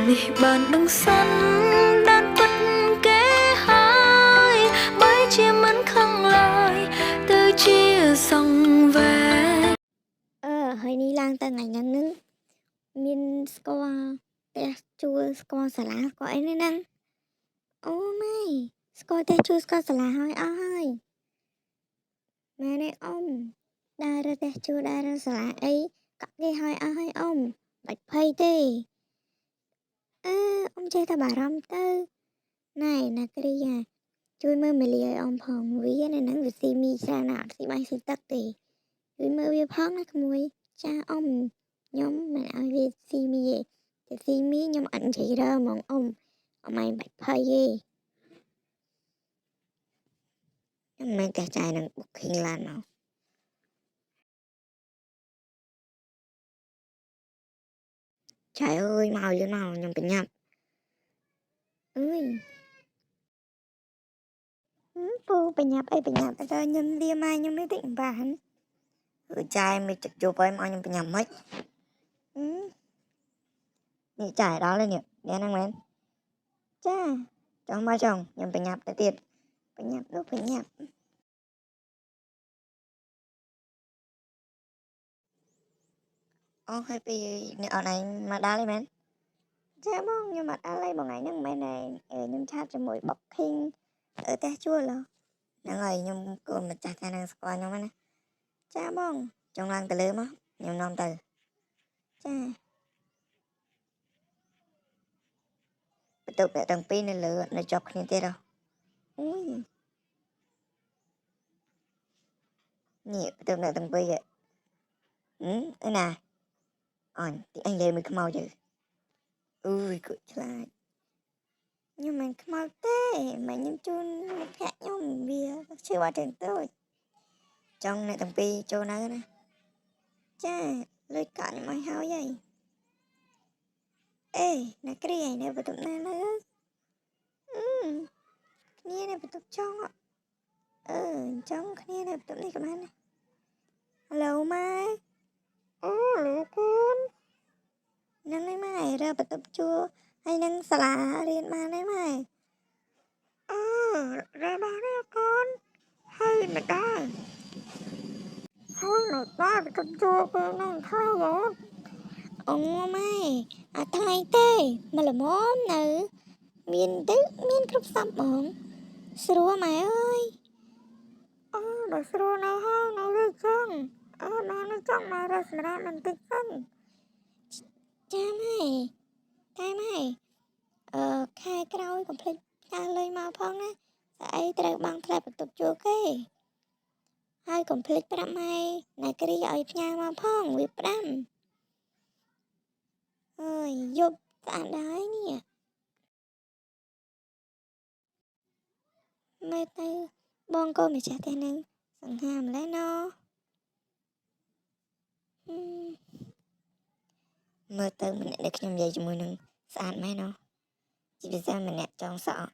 នេះបានដឹងសិនដានពិតគេហើយបើជាមិនខឹងឡើយទៅជាសង្វេហើយនេះឡើងទៅថ្ងៃហ្នឹងមានស្គាល់ផ្ទះជួលស្គាល់សាលាស្គាល់អីនេះហ្នឹងអូម៉ែស្គាល់ផ្ទះជួលស្គាល់សាលាហើយអស់ហើយម៉ែនេះអ៊ំដើររើផ្ទះជួលដើររើសាលាអីកក់គេហើយអស់ហើយអ៊ំបាច់ភ័យទេអ៊ំចេះតែបារម្ភទៅណែណាគ្រីជួយមើលមេលីឲ្យអ៊ំផងវានៅហ្នឹងវាស៊ីមីច្រើនណាស់អត់ស៊ីបាយស៊ីទឹកទេជួយមើលវាផងណាក្មួយចាអ៊ំខ្ញុំមិនឲ្យវាស៊ីមីទេតែស៊ីមីខ្ញុំអត់និយាយរើហ្មងអ៊ំអ៊ំឯងបាច់ភ័យទេខ្ញុំមិនតែចាយនឹង booking ឡានមកចាយអើយមកលឿនមកខ្ញុំប្រញាប់អើយពូប្រញាប់អីប្រញាប់តែខ្ញុំលាម៉ែខ្ញុំនេះតិចបានចាយមិនជប់ឲ្យមកខ្ញុំប្រញាប់មិននេះចាយដល់ហើយនេះហ្នឹងមែនចាចង់មកចង់ខ្ញុំប្រញាប់ទៅទៀតប្រញាប់នោះប្រញាប់អូហើយពីអ្នកអនឡាញមកដល់ហើយមែនចាបងខ្ញុំអត់ដល់ហើយបងថ្ងៃហ្នឹងមែនទេខ្ញុំឆាតជាមួយ booking ទៅផ្ទះជួលហ្នឹងហើយខ្ញុំគួរម្ចាស់តែនឹងស្គាល់ខ្ញុំណាចាបងចង់ឡើងទៅលើមកខ្ញុំនាំទៅចាបន្ទប់អ្នកទាំងពីរនៅលើនៅជាប់គ្នាទៀតហ៎អូយនេះបន្ទប់អ្នកទាំងពីរឯណាអញទីអញលេមួយខ្មោចទៅអើយគួរឆ្លាតខ្ញុំមិនខ្មោចទេមិនខ្ញុំជូនមិត្តភក្តិខ្ញុំវាជឿអត់ទាំងតូចចង់អ្នកទាំងពីរចូលនៅណាចាលុយកាក់ខ្ញុំឲ្យហើយអេណាគ្រីឯនៅបន្ទប់ណានៅគ្នានៅបន្ទប់ចង់ចង់គ្នានៅបន្ទប់នេះក៏បានដែរHello ម៉ែអូលោកកូនហ្នឹងឯងម៉ែរើបន្ទប់ជួលហើយនឹងសាលារៀនបានទេម៉ែរើបានទេកូនហើយមិនដែរហើយនៅតែបន្ទប់ជួលពេលហ្នឹងថ្លៃហ៎អូម៉ែអត់ថ្លៃទេមកល្មមនៅមានទៅមានគ្រប់សពហ្មងស្រួលម៉ែអើយដល់ស្រួលនៅហើយនៅលើចឹងដល់នៅចង់មករកសម្រាប់បន្តិចសិនចាម៉ែតែម៉ែខែក្រោយកុំភ្លេចផ្ញើលុយមកផងណាស្អីត្រូវបង់ថ្លៃបន្ទប់ជួលគេហើយកុំភ្លេចប្រាប់ម៉ែណាគ្រីឲ្យផ្ញើមកផងវាផ្ដាំអើយយប់ស្អាតដែរនេះមើលទៅបងកូនម្ចាស់ផ្ទះនឹងសង្ហាម្ល៉េះណមើលទៅម្នាក់ដែលខ្ញុំនិយាយជាមួយនឹងស្អាតមែនណជាពិសេសម្នាក់ចងសក់